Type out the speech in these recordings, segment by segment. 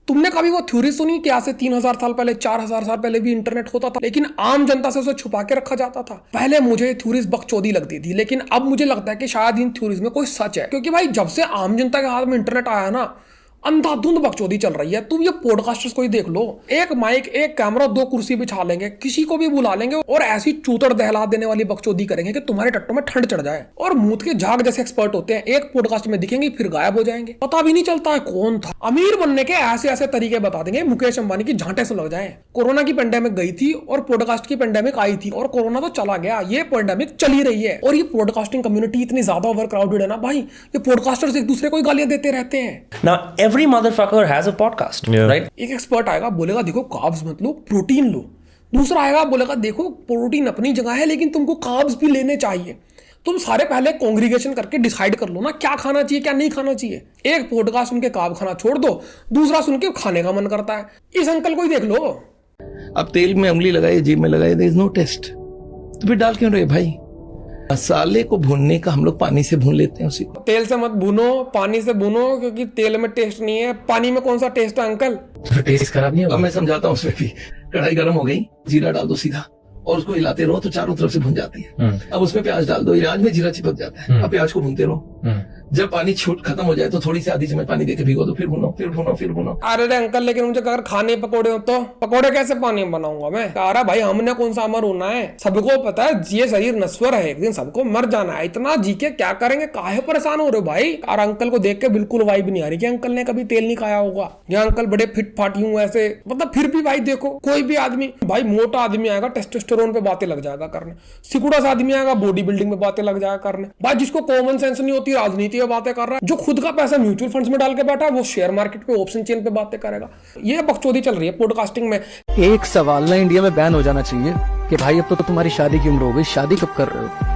तुमने कभी वो थ्योरी सुनी कि आज से 3000 साल पहले 4000 साल पहले भी इंटरनेट होता था, लेकिन आम जनता से उसे छुपा के रखा जाता था? पहले मुझे थ्योरीज बकचोदी लगती थी, लेकिन अब मुझे लगता है कि शायद इन थ्योरीज में कोई सच है, क्योंकि भाई जब से आम जनता के हाथ में इंटरनेट आया ना, अंधाधुंध बकचोदी चल रही है। तुम ये पॉडकास्टर्स को ही देख लो, एक माइक, एक कैमरा, 2 कुर्सी बिछा लेंगे, किसी को भी बुला लेंगे और ऐसी चूतड़ दहला देने वाली बकचोदी करेंगे कि तुम्हारे टट्टों में ठंड चढ़ जाए। और मूत के झाग जैसे एक्सपर्ट होते हैं, एक पॉडकास्ट में दिखेंगे फिर गायब हो जाएंगे, पता भी नहीं चलता है कौन था। अमीर बनने के ऐसे ऐसे तरीके बता देंगे, मुकेश अंबानी की झांटे से लग जाए। कोरोना की पेंडेमिक गई थी और पॉडकास्ट की पेंडेमिक आई थी, और कोरोना तो चला गया, ये पेंडेमिक चली रही है। और ये पॉडकास्टिंग कम्युनिटी इतनी ज्यादा ओवर क्राउडेड है ना भाई, ये पॉडकास्टर्स एक दूसरे को गालियां देते रहते हैं। Now every motherfucker has a podcast, right? एक एक्सपर्ट आएगा बोलेगा देखो कार्ब्स मत लो, प्रोटीन लो। दूसरा आएगा बोलेगा देखो प्रोटीन अपनी जगह है, लेकिन तुमको कार्ब्स भी लेने चाहिए। तुम सारे पहले कॉन्ग्रीगेशन करके डिसाइड कर लो ना क्या खाना चाहिए क्या नहीं खाना चाहिए। एक पॉडकास्ट सुन के कार्ब खाना छोड़ दो, दूसरा सुन के खाने का मन करता है। इस अंकल को ही देख लो। अब तेल में उंगली लगाई, जीभ में लगाई, देयर इज नो टेस्ट, तो फिर डाल क्यों रहे भाई? मसाले को भूनने का हम लोग पानी से भून लेते हैं उसी को। तेल से मत भूनो, पानी से भूनो, क्योंकि तेल में टेस्ट नहीं है, पानी में कौन सा टेस्ट है अंकल? टेस्ट खराब नहीं है। अब मैं समझाता हूँ उसमें भी। कढ़ाई गर्म हो गई, जीरा डाल दो सीधा और उसको हिलाते रहो तो चारों तरफ से भुन जाती है। अब उसमें प्याज डाल दो, प्याज में जीरा चिपक जाता है। अब प्याज को भूनते रहो, जब पानी छूट खत्म हो जाए तो थोड़ी सी आधी चम्मच पानी देके भिगो दो, फिर भुनो फिर भुनो फिर भुनो। अरे अंकल लेकिन मुझे अगर खाने पकोड़े हो तो पकोड़े कैसे पानी में बनाऊंगा मैं? अरे भाई हमने कौन सा अमर होना है? सबको पता है ये शरीर नश्वर है, एक दिन सबको मर जाना है। इतना जी के क्या करेंगे? काहे परेशान हो रहे हो भाई? और अंकल को देख के बिल्कुल वाइब नहीं आ रही कि अंकल ने कभी तेल नहीं खाया होगा, या अंकल बड़े फिट फाट यूं ऐसे। मतलब फिर भी भाई देखो, कोई भी आदमी भाई, मोटा आदमी आएगा टेस्टोस्टेरोन पे बातें लग जाएगा करने, सिकुड़ा सा आदमी आएगा बॉडी बिल्डिंग में बातें लग जाएगा करने। भाई जिसको कॉमन सेंस नहीं होती राजनीति में बातें कर रहा है, जो खुद का पैसा म्यूचुअल फंड्स में डाल के बैठा है, वो शेयर मार्केट पे ऑप्शन चेन पे बातें करेगा। ये बकचोदी चल रही है पॉडकास्टिंग में। एक सवाल ना इंडिया में बैन हो जाना चाहिए कि भाई अब तो तुम्हारी शादी की उम्र हो गई, शादी कब कर रहे हो?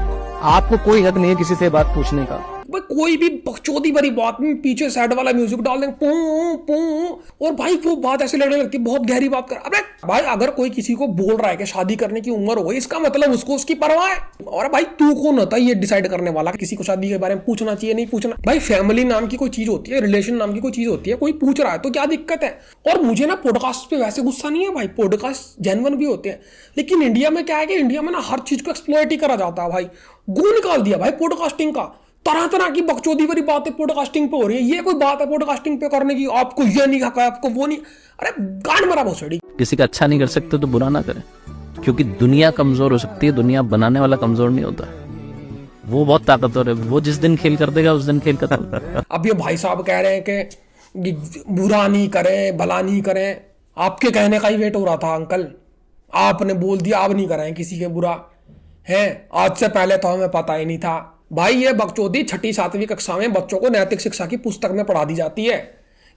आपको कोई हक नहीं है किसी से बात पूछने का। भाई कोई भी बकचोदी भरी बात में पीछे सैड वाला म्यूजिक डाल देंगे, पू पू, और भाई वो बात ऐसी लगने लगती है बहुत गहरी बात कर। अबे भाई अगर कोई किसी को बोल रहा है कि शादी करने की उम्र हो गई, इसका मतलब उसको उसकी परवाह है। और भाई तू कौन होता है ये डिसाइड करने वाला किसी को शादी के बारे में पूछना चाहिए नहीं पूछना? भाई फैमिली नाम की कोई चीज होती है, रिलेशन नाम की कोई चीज होती है, कोई पूछ रहा है तो क्या दिक्कत है? और मुझे ना पॉडकास्ट पे वैसे गुस्सा नहीं है भाई, पॉडकास्ट जेन्युइन भी होते हैं, लेकिन इंडिया में क्या है कि इंडिया में ना हर चीज को एक्सप्लॉइट ही करा जाता है भाई। गू निकाल दिया भाई पॉडकास्टिंग का, तरह तरह की बकचोदी वाली बातें पॉडकास्टिंग पे हो रही है। ये कोई बात है पॉडकास्टिंग पे करने की? आपको ये नहीं हक है, आपको वो नहीं। अरे गांड मरा भोसड़ी। किसी का अच्छा नहीं कर सकते तो बुरा ना करें, क्योंकि दुनिया कमजोर हो सकती है, दुनिया बनाने वाला कमजोर नहीं होता। वो बहुत ताकतवर है, वो जिस दिन खेल कर देगा उस दिन खेल खत्म। अब ये भाई साहब कह रहे हैं कि बुरा नहीं करें भला नहीं करें, आपके कहने का ही वेट हो रहा था अंकल। आपने बोल दिया अब नहीं करें किसी के बुरा है, आज से पहले तो हमें पता ही नहीं था। भाई ये बकचोदी 6ठी 7वीं कक्षा में बच्चों को नैतिक शिक्षा की पुस्तक में पढ़ा दी जाती है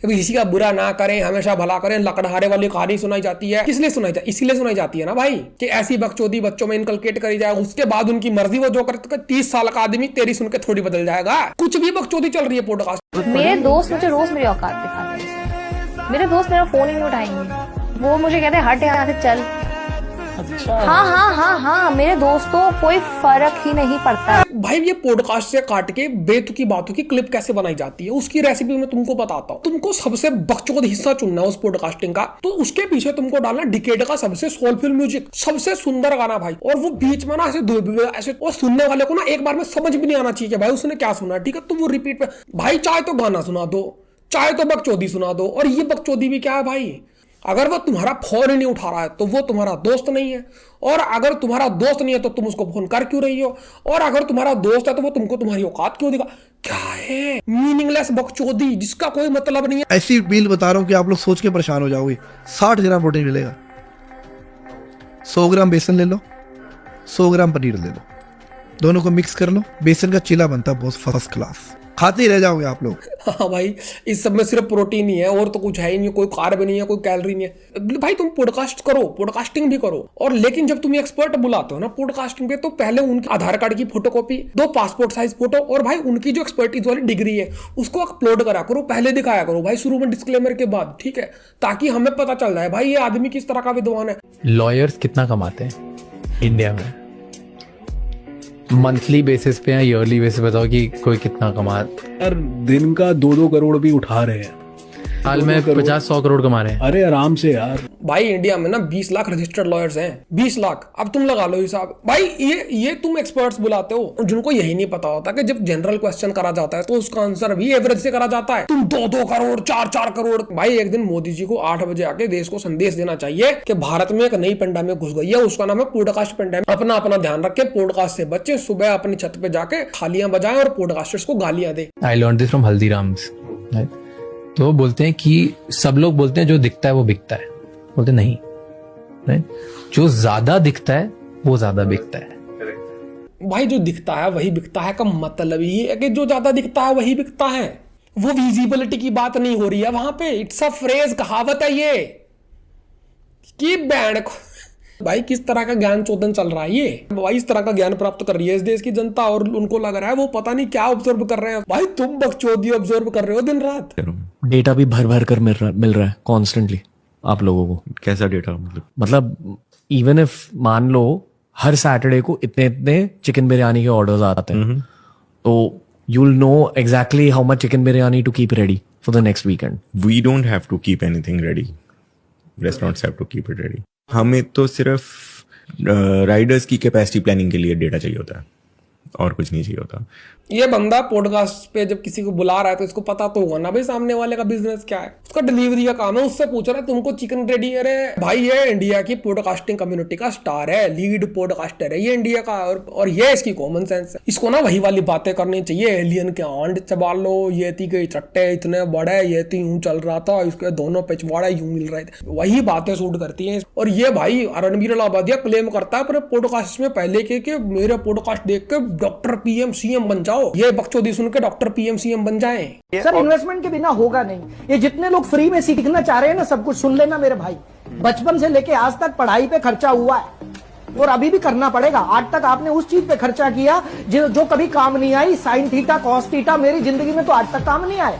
कि किसी का बुरा ना करें, हमेशा भला करें। लकड़हारे वाली कहानी सुनाई जाती है, किस लिए सुनाई जाती? इसलिए सुनाई जाती है ना भाई कि ऐसी बकचोदी बच्चों में इनकलकेट करी जाए, उसके बाद उनकी मर्जी वो जो करते। 30 साल का आदमी तेरी सुन के थोड़ी बदल जाएगा। कुछ भी बकचोदी चल रही है पॉडकास्ट। मेरे दोस्त मुझे रोज मेरी औकात दिखाते हैं। मेरे दोस्त मेरा फोन ही नहीं उठाएंगे, वो मुझे कहते हैं हट यहाँ से चल। अच्छा। हाँ, मेरे दोस्तों कोई फर्क ही नहीं पड़ता। भाई ये पॉडकास्ट से काट के बेतुकी बातों की क्लिप कैसे बनाई जाती है, उसकी रेसिपी मैं तुमको बताता हूँ। तुमको सबसे बकचोद हिस्सा चुनना है उस पॉडकास्टिंग का, तो उसके पीछे तुमको डालना डिकेड का सबसे सोलफुल म्यूजिक, सबसे सुंदर गाना भाई। और वो बीच में ना ऐसे और सुनने वाले को ना एक बार में समझ भी नहीं आना चाहिए कि भाई उसने क्या सुना, ठीक है? तो वो रिपीट पे भाई चाहे तो गाना सुना दो, चाहे तो बकचोदी सुना दो। और ये बकचोदी भी क्या है भाई, अगर वो तुम्हारा फोन ही नहीं उठा रहा है तो वो तुम्हारा दोस्त नहीं है, और अगर तुम्हारा दोस्त नहीं है तो तुम उसको फोन कर क्यों रही हो, और अगर तुम्हारा दोस्त है तो वो तुमको तुम्हारी औकात क्यों दिखा? क्या है मीनिंगलेस बकचोदी जिसका कोई मतलब नहीं है। ऐसी मील बता रहा हूं कि आप लोग सोच के परेशान हो जाओगे। 60 ग्राम प्रोटीन मिलेगा, 100 ग्राम बेसन ले लो, 100 ग्राम पनीर ले लो, दोनों को मिक्स कर लो, बेसन का चीला बनता है बहुत फर्स्ट क्लास, खाते ही रह जाओगे आप लोग। हाँ भाई इस सब में सिर्फ प्रोटीन ही है और तो कुछ है ही नहीं, कोई कार्ब नहीं है, कोई कैलोरी नहीं है। भाई तुम पॉडकास्ट करो, पॉडकास्टिंग भी करो, और लेकिन जब तुम एक्सपर्ट बुलाते हो ना पॉडकास्टिंग पे, तो पहले उनके आधार कार्ड की फोटोकॉपी, 2 पासपोर्ट साइज फोटो, और भाई उनकी जो एक्सपर्टीज वाली डिग्री है उसको अपलोड करा करो, पहले दिखाया करो भाई, शुरू में डिस्क्लेमर के बाद, ठीक है? ताकि हमें पता चल जाए भाई ये आदमी किस तरह का विद्वान है। लॉयर्स कितना कमाते हैं इंडिया में? मंथली बेसिस पे या ईयरली बेसिस बताओ कि कोई कितना कमा? यार दिन का 2-2 करोड़ भी उठा रहे हैं। हाल में 50-100 करोड़ कमा रहे हैं। अरे आराम से यार। भाई इंडिया में ना 20 लाख रजिस्टर्ड लॉयर्स हैं, 20 लाख। अब तुम लगा लो हिसाब। भाई ये तुम एक्सपर्ट्स बुलाते हो जिनको यही नहीं पता होता कि जब जनरल क्वेश्चन करा जाता है तो उसका आंसर भी एवरेज से करा जाता है। तुम 2-2 करोड़ 4-4 करोड़। भाई एक दिन मोदी जी को 8 बजे आके देश को संदेश देना चाहिए कि भारत में एक नई पेंडेमिक घुस गई है, उसका नाम है पॉडकास्ट पेंडेमिक। अपना अपना ध्यान रखे, पॉडकास्ट से बच्चे सुबह अपनी छत पे जाके थालियां बजाएं और पॉडकास्टर्स को गालियां दे। I learn this from Haldiram's. तो बोलते हैं कि सब लोग बोलते हैं जो दिखता है वो बिकता है, बोलते नहीं, जो ज्यादा दिखता है वो ज्यादा बिकता है। भाई जो दिखता है वही बिकता है का मतलब ये है कि जो ज्यादा दिखता है वही बिकता है। वो विजिबिलिटी की बात नहीं हो रही है वहां पे। इट्स अ फ्रेज, कहावत है ये कि बैंड भाई किस तरह का ज्ञान चोदन चल रहा है ये। भाई इस तरह का ज्ञान प्राप्त कर रही है इस देश की जनता और उनको लग रहा है वो पता नहीं क्या ऑब्जर्व कर रहे हैं। भाई तुम बकचोदी ऑब्जर्व कर रहे हो दिन रात। डेटा भी भर भर कर मिल रहा है कॉन्स्टेंटली आप लोगों को। कैसा डेटा? मतलब इवन इफ मान लो हर सैटरडे को इतने इतने चिकन बिरयानी के ऑर्डर्स आते हैं तो you'll know exactly how much chicken biryani to keep ready for the next weekend. We don't have to keep anything ready. Restaurants have to keep it ready. हमें तो सिर्फ राइडर्स की कैपेसिटी प्लानिंग के लिए data चाहिए होता है और कुछ नहीं चाहिए होता। ये बंदा पॉडकास्ट पे जब किसी को बुला रहा है तो इसको पता तो होगा ना भाई सामने वाले का बिजनेस क्या है। उसका डिलीवरी का काम है, उससे पूछ रहा है तुमको चिकन रेडी है। रे भाई ये इंडिया की पॉडकास्टिंग कम्युनिटी का स्टार है, लीड पॉडकास्टर है ये इंडिया का। और ये इसकी कॉमन सेंस है। इसको ना वही वाली बातें करनी चाहिए, एलियन के आंड चबा लो, ये थी के चट्टे इतने बड़े, ये थी यूं चल रहा था, इसके दोनों पिछवाड़े यूं मिल रहे थे, वही बातें शूट करती हैं। और ये भाई रणबीर इलाहाबादिया क्लेम करता है अपने पॉडकास्ट में पहले के मेरे पॉडकास्ट देख के डॉक्टर पीएम सीएम बन जाओ। ये बकचोदी सुन के डॉक्टर पीएम सीएम बन जाएं। सर इन्वेस्टमेंट के बिना होगा नहीं। ये जितने लोग फ्री में सीखना चाह रहे हैं ना, सब कुछ सुन लेना मेरे भाई। बचपन से लेके आज तक पढ़ाई पे खर्चा हुआ है और अभी भी करना पड़ेगा। आज तक आपने उस चीज पे खर्चा किया जो कभी काम नहीं आई। साइन थीटा कॉस थीटा मेरी जिंदगी में तो आज तक काम नहीं आए,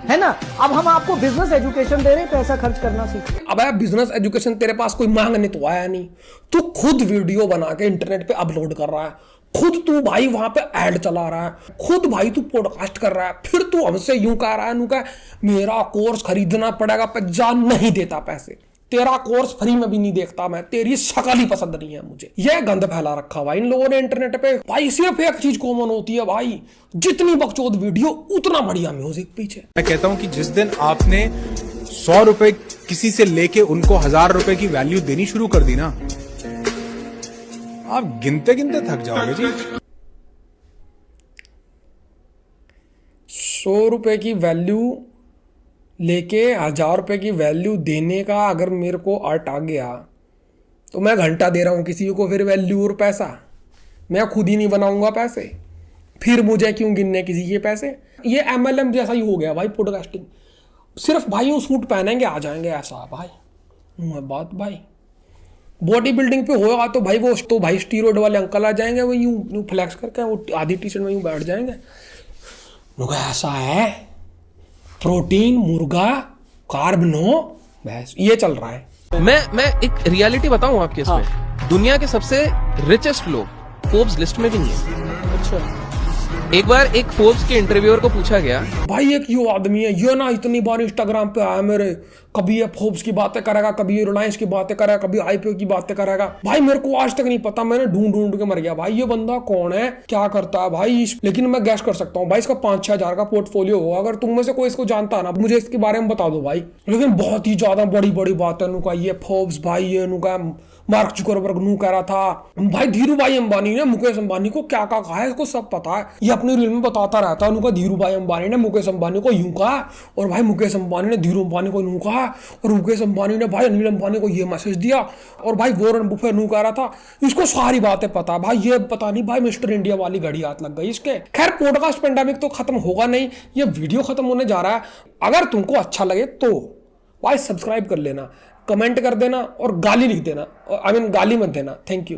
है ना। अब हम आपको बिजनेस एजुकेशन दे रहे हैं, पैसा खर्च करना सीख। अब यार बिजनेस एजुकेशन तेरे पास कोई मांगने तो आया नहीं, तू खुद वीडियो बना के इंटरनेट पे अपलोड कर रहा है, खुद तू भाई वहां पे ऐड चला रहा है, खुद भाई तू पॉडकास्ट कर रहा है, फिर तू हमसे यूं कह रहा है नू कह मेरा कोर्स खरीदना पड़ेगा। पैसा नहीं देता पैसे, तेरा कोर्स फ्री में भी नहीं देखता मैं, तेरी शक्ल ही पसंद नहीं है मुझे। यह गंद फैला रखा भाई इन लोगों ने इंटरनेट पे। भाई सिर्फ एक चीज कॉमन होती है भाई, जितनी बकचोद वीडियो उतना बढ़िया म्यूजिक पीछे। मैं कहता हूं कि जिस दिन आपने 100 रुपए किसी से लेके उनको 1000 रुपए की वैल्यू देनी शुरू कर दी ना, आप गिनते गिनते थक जाओगे जी। 100 रुपए की वैल्यू लेके 1000 रुपए की वैल्यू देने का अगर मेरे को अर्ट आ गया तो मैं घंटा दे रहा हूं किसी को, फिर वैल्यू और पैसा मैं खुद ही नहीं बनाऊंगा पैसे, फिर मुझे क्यों गिनने किसी के पैसे। ये MLM जैसा ही हो गया भाई पॉडकास्टिंग। सिर्फ भाई वो सूट पहनेंगे आ जाएंगे ऐसा भाई बात। भाई बॉडी बिल्डिंग पे होगा तो भाई वो तो भाई स्टीरॉयड वाले अंकल आ जाएंगे, वो यूं फ्लैक्स करके वो आधी टी शर्ट में यूं बैठ जाएंगे। ऐसा है प्रोटीन मुर्गा कार्ब नो, बस ये चल रहा है। मैं एक रियलिटी बताऊं आपके इसमें। दुनिया के सबसे रिचेस्ट लोग फोर्ब्स लिस्ट में भी नहीं है। अच्छा। एक बार एक फोर्ब्स के इंटरव्यूअर को पूछा गया, भाई एक यो आदमी है ये ना इतनी बार इंस्टाग्राम पे आया मेरे, कभी ये फोर्ब्स की बातें करेगा, कभी ये रिलायंस की बातें करेगा, कभी IPO की बातें करेगा। भाई मेरे को आज तक नहीं पता, मैंने ढूंढ के मर गया भाई ये बंदा कौन है, क्या करता है भाई। लेकिन मैं गैस कर सकता हूँ भाई इसका 5-6 हजार का पोर्टफोलियो होगा। अगर तुम में से कोई इसको जानता है ना मुझे इसके बारे में बता दो भाई। लेकिन बहुत ही ज्यादा बड़ी बड़ी बात है नुका ये फोर्ब्स भाई, ये नुका मार्क जुकरबर्ग नू कह रहा था भाई धीरू भाई अंबानी ने मुकेश अंबानी को क्या कहा है इसको सब पता है। ये अपनी रील में बताता रहता है उनका धीरू भाई अंबानी ने मुकेश अंबानी को यूं कहा और भाई मुकेश अंबानी ने धीरू अंबानी को यूं कहा और मुकेश अंबानी ने भाई अनिल अंबानी को ये मैसेज दिया और भाई वॉरेन बुफेट नू कह रहा था। इसको सारी बातें पता है भाई। ये पता नहीं भाई मिस्टर इंडिया वाली घड़ी हाथ लग गई इसके। खैर पॉडकास्ट पेंडेमिक तो खत्म होगा नहीं, ये वीडियो खत्म होने जा रहा है। अगर तुमको अच्छा लगे तो भाई सब्सक्राइब कर लेना, कमेंट कर देना और गाली लिख देना, गाली मत देना। Thank you.